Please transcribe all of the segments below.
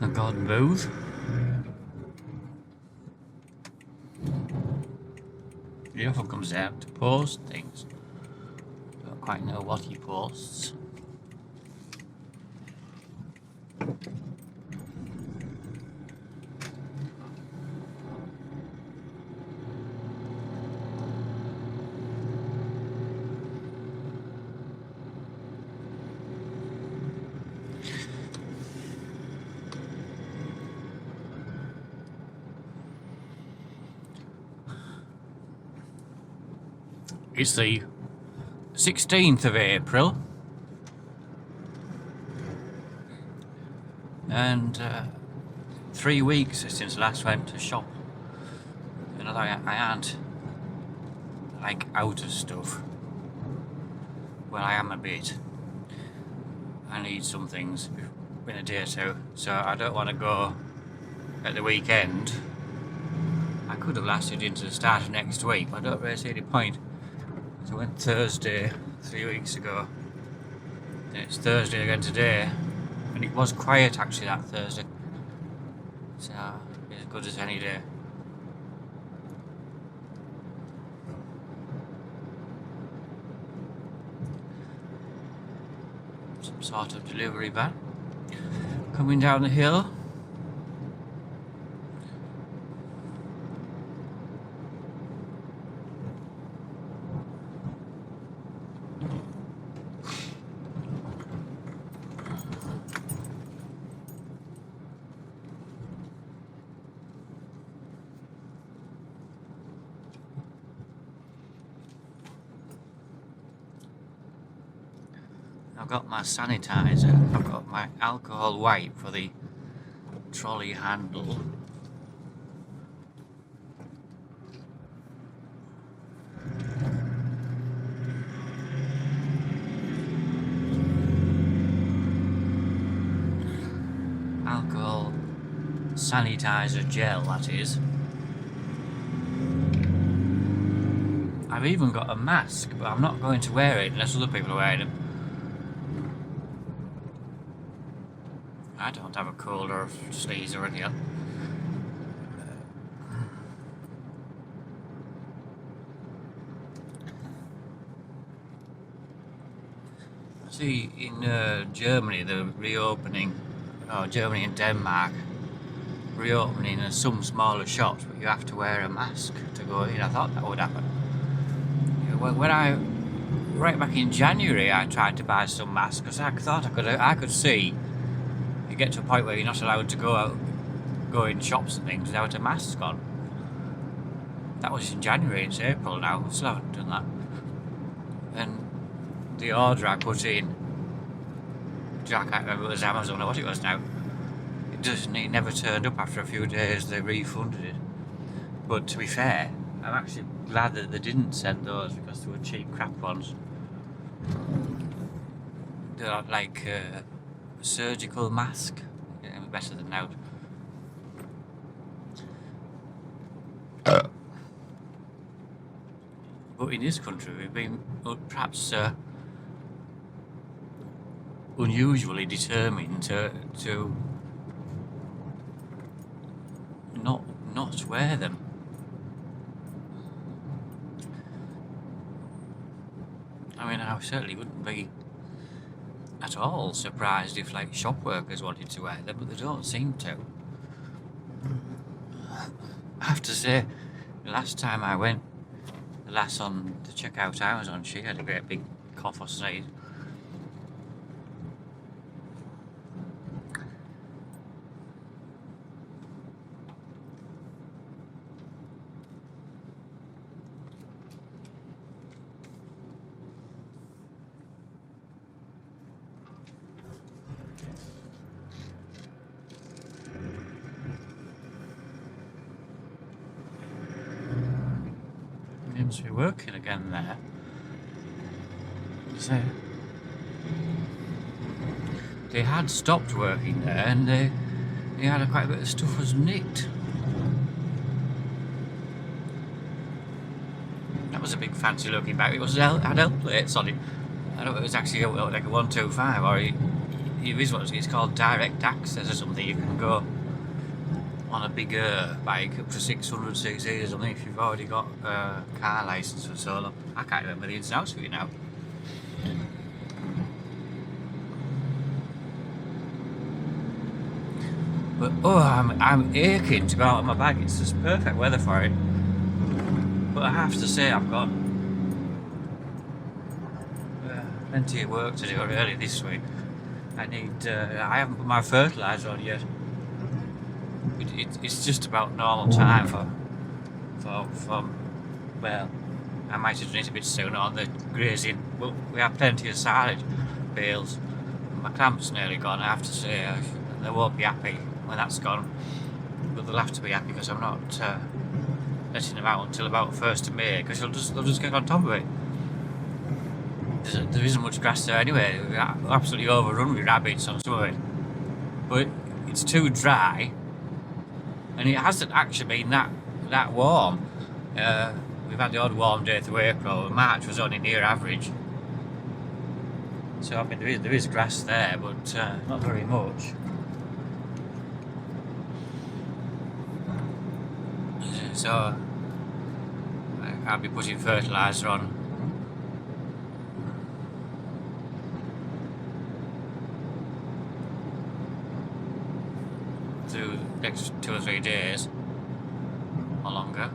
the garden booth. He often comes out to post things. Don't quite know what he posts. It's the 16th of April, and 3 weeks since I last went to shop. And I aren't like out of stuff. Well, I am a bit. I need some things in a day or two, so I don't want to go at the weekend. I could have lasted into the start of next week, but I don't really see any point. So I went Thursday 3 weeks ago, then it's Thursday again today, and it was quiet actually that Thursday, so it's as good as any day. Some sort of delivery van coming down the hill. I've got my sanitizer, I've got my alcohol wipe for the trolley handle. Alcohol sanitizer gel, that is. I've even got a mask, but I'm not going to wear it unless other people are wearing it. I don't have a cold or a sneeze or anything. See, in Germany, they're reopening, Germany and Denmark, reopening some smaller shops, but you have to wear a mask to go in. I thought that would happen. Right back in January, I tried to buy some masks because I thought I could see. You get to a point where you're not allowed to go in shops and things without a mask on. That was in January. It's April now. I still haven't done that. And the order I put in, I can't remember if it was Amazon or what it was now. It never turned up after a few days. They refunded it. But to be fair, I'm actually glad that they didn't send those because they were cheap crap ones. They're like a surgical mask. Yeah, it was better than out. But in this country, we've been perhaps unusually determined to not wear them. I mean, I certainly wouldn't be at all surprised if like shop workers wanted to wear them, but they don't seem to. I have to say, the last time I went, the lass on the checkout I was on, she had a great big cough or sneeze. Seems to be working again there. So they had stopped working there, and they had quite a bit of stuff was nicked. That was a big fancy looking bag. It had L plates on it. I don't know if it was actually like a 125 or It is what it's called, direct access or something. You can go on a bigger bike up to 600cc or something if you've already got a car licence for so long. I can't remember the ins and outs of it now. But I'm aching to go out on my bike. It's just perfect weather for it. But I have to say I've got plenty of work to do early this week. I haven't put my fertiliser on yet. It's just about normal time for well, I might have done it a bit sooner on the grazing. Well, we have plenty of silage bales. My clamp's nearly gone, I have to say, and they won't be happy when that's gone. But they'll have to be happy because I'm not letting them out until about 1st of May, because they'll just get on top of it. There isn't much grass there anyway. We're absolutely overrun with rabbits on some of it. But it's too dry, and it hasn't actually been that warm. We've had the odd warm day through April, but March was only near average. So I mean there is grass there, but not very much. So I'll be putting fertiliser on through the next 2 or 3 days or longer.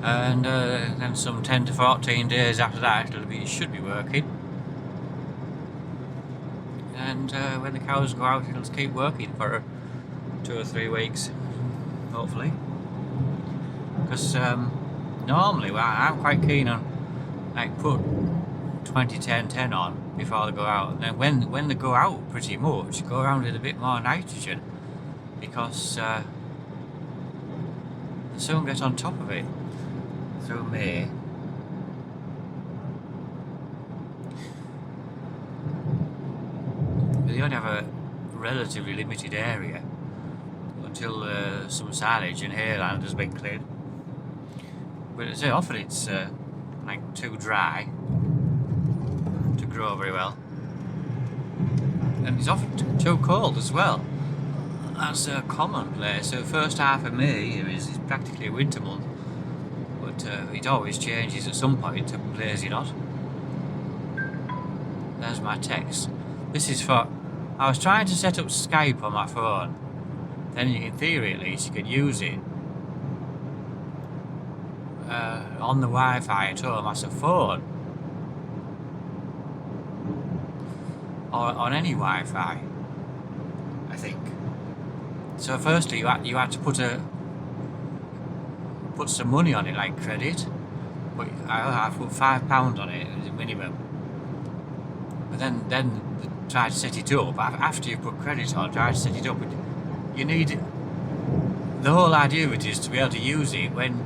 And then some 10 to 14 days after that it should be working. And when the cows go out, it'll keep working for 2 or 3 weeks, hopefully. Because normally, well, I'm quite keen on put 20-10-10 on before they go out. And then when they go out, pretty much go around with a bit more nitrogen, because they soon get on top of it through May. They only have a relatively limited area until some silage and hayland has been cleared. But as I say, often it's too dry to grow very well, and it's often too cold as well. That's a commonplace. So the first half of May here is practically a winter month, but it always changes at some point to blazing hot. There's my text. This is for... I was trying to set up Skype on my phone. Then in theory at least you could use it on the Wi-Fi at home as a phone. Or on any Wi-Fi, I think. So firstly you had to put some money on it, like credit. But I put £5 on it as a minimum. But then try to set it up. After you put credit on, try to set it up. You need... The whole idea of it is to be able to use it when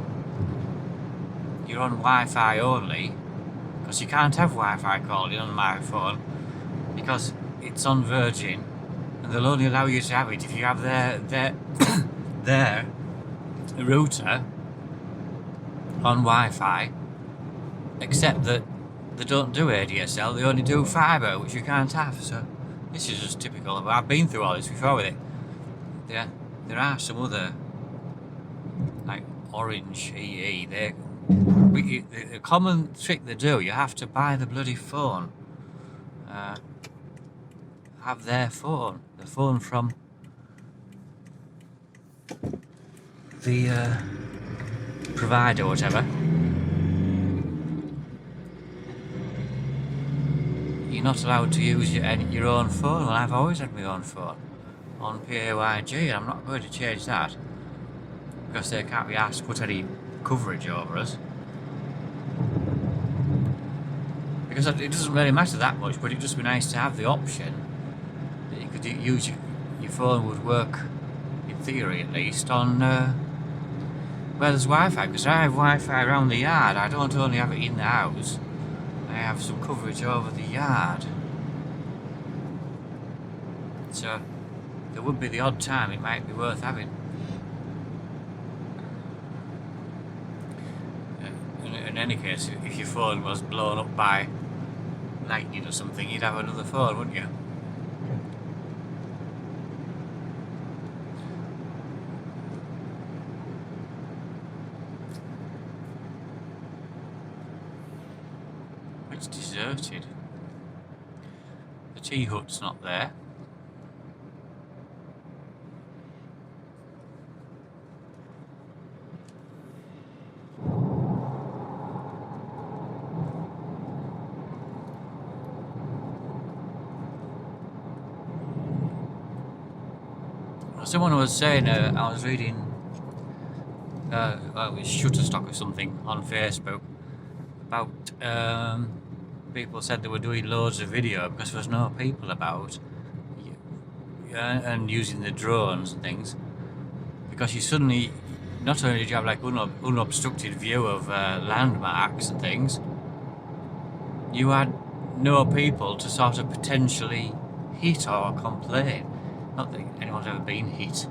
you're on Wi-Fi only, because you can't have Wi-Fi calling on my phone because it's on Virgin, and they'll only allow you to have it if you have their router on Wi-Fi, except that they don't do ADSL, they only do fibre, which you can't have. So this is just typical. I've been through all this before with it. There are some other, like Orange EE, the common trick they do, you have to buy the bloody phone. Have their phone, the phone from the provider or whatever. You're not allowed to use your own phone. Well, I've always had my own phone on PAYG, and I'm not going to change that because they can't be asked to put any coverage over us. Because it doesn't really matter that much, but it'd just be nice to have the option that you could use your phone would work, in theory at least, on where there's Wi-Fi. Because I have Wi-Fi around the yard. I don't only have it in the house. I have some coverage over the yard. So there would be the odd time it might be worth having. In any case, if your phone was blown up by lightning or something, you'd have another phone, wouldn't you? It's deserted. The tea hut's not there. Someone was saying, I was reading, well, it was Shutterstock or something on Facebook, about people said they were doing loads of video because there was no people about, and using the drones and things, because you suddenly, not only did you have like unobstructed view of landmarks and things, you had no people to sort of potentially hit or complain. Not that anyone's ever been hit,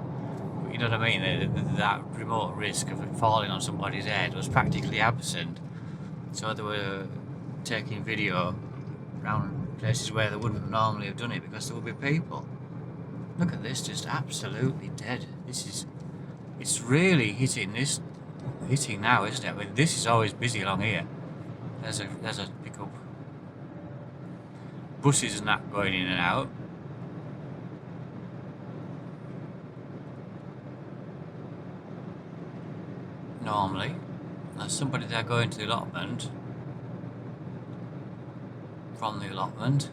but you know what I mean? That remote risk of it falling on somebody's head was practically absent. So they were taking video around places where they wouldn't normally have done it because there would be people. Look at this, just absolutely dead. It's really hitting now, isn't it? I mean, this is always busy along here. There's a pickup. Buses and that going in and out. Normally, there's somebody there going to the allotment, from the allotment.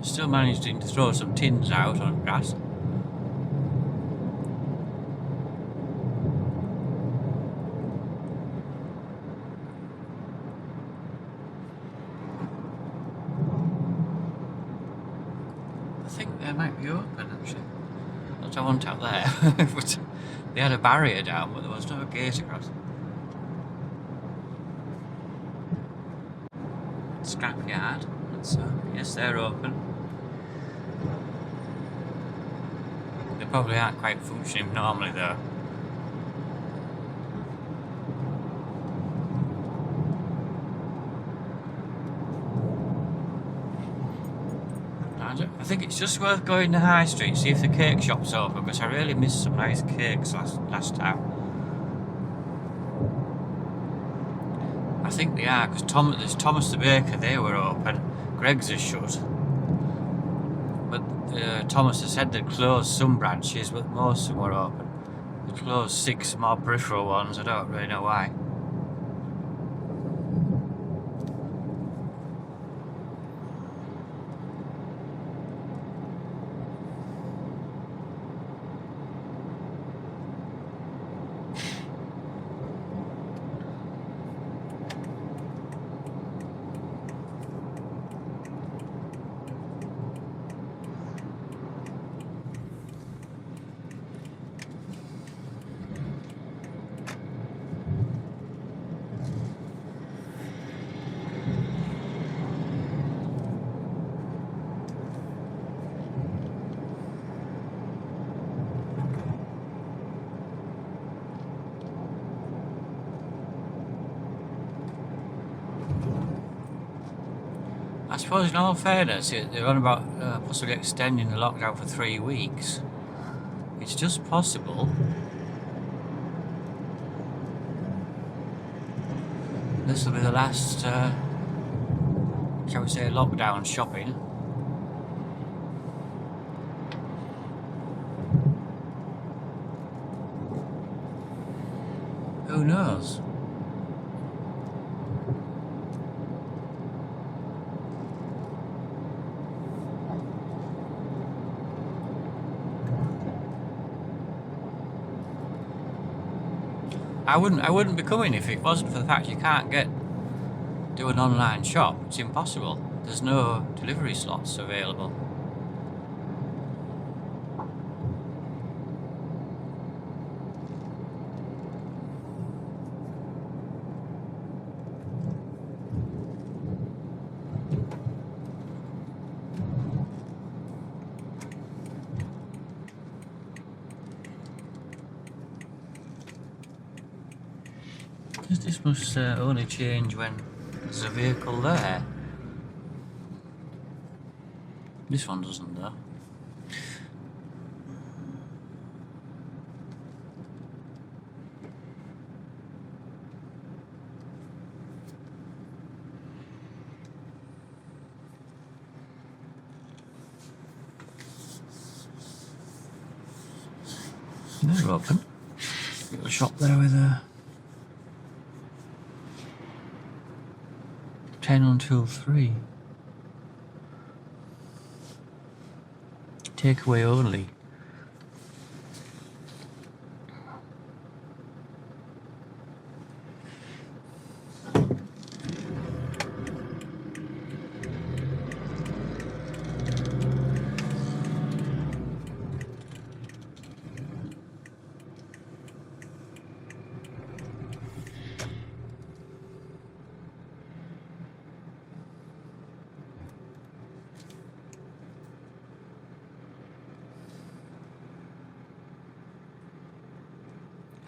Still managing to throw some tins out on grass. I think they might be open actually. Not that I want out there, but they had a barrier down, but there was no gate across. Scrapyard. So yes, they're open. They probably aren't quite functioning normally though. I think it's just worth going to High Street, see if the cake shop's open, because I really missed some nice cakes last time. I think they are, because there's Thomas the Baker, they were open. Greg's is shut. But Thomas has said they'd closed some branches, but most of them were open. They closed 6 more peripheral ones, I don't really know why. I suppose in all fairness, they're on about possibly extending the lockdown for 3 weeks. It's just possible. This will be the last, shall we say, lockdown shopping. Who knows? I wouldn't be coming if it wasn't for the fact you can't do an online shop. It's impossible. There's no delivery slots available. This must only change when there's a vehicle there. This one doesn't though. They're open. Got a shop there with a 10 until 3. Takeaway only.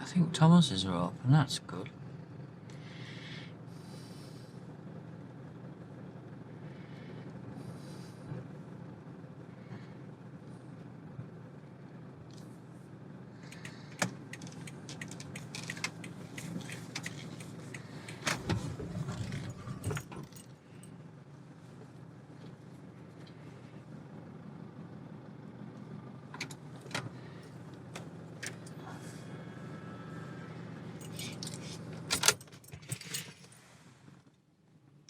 I think Thomas's are open, that's good.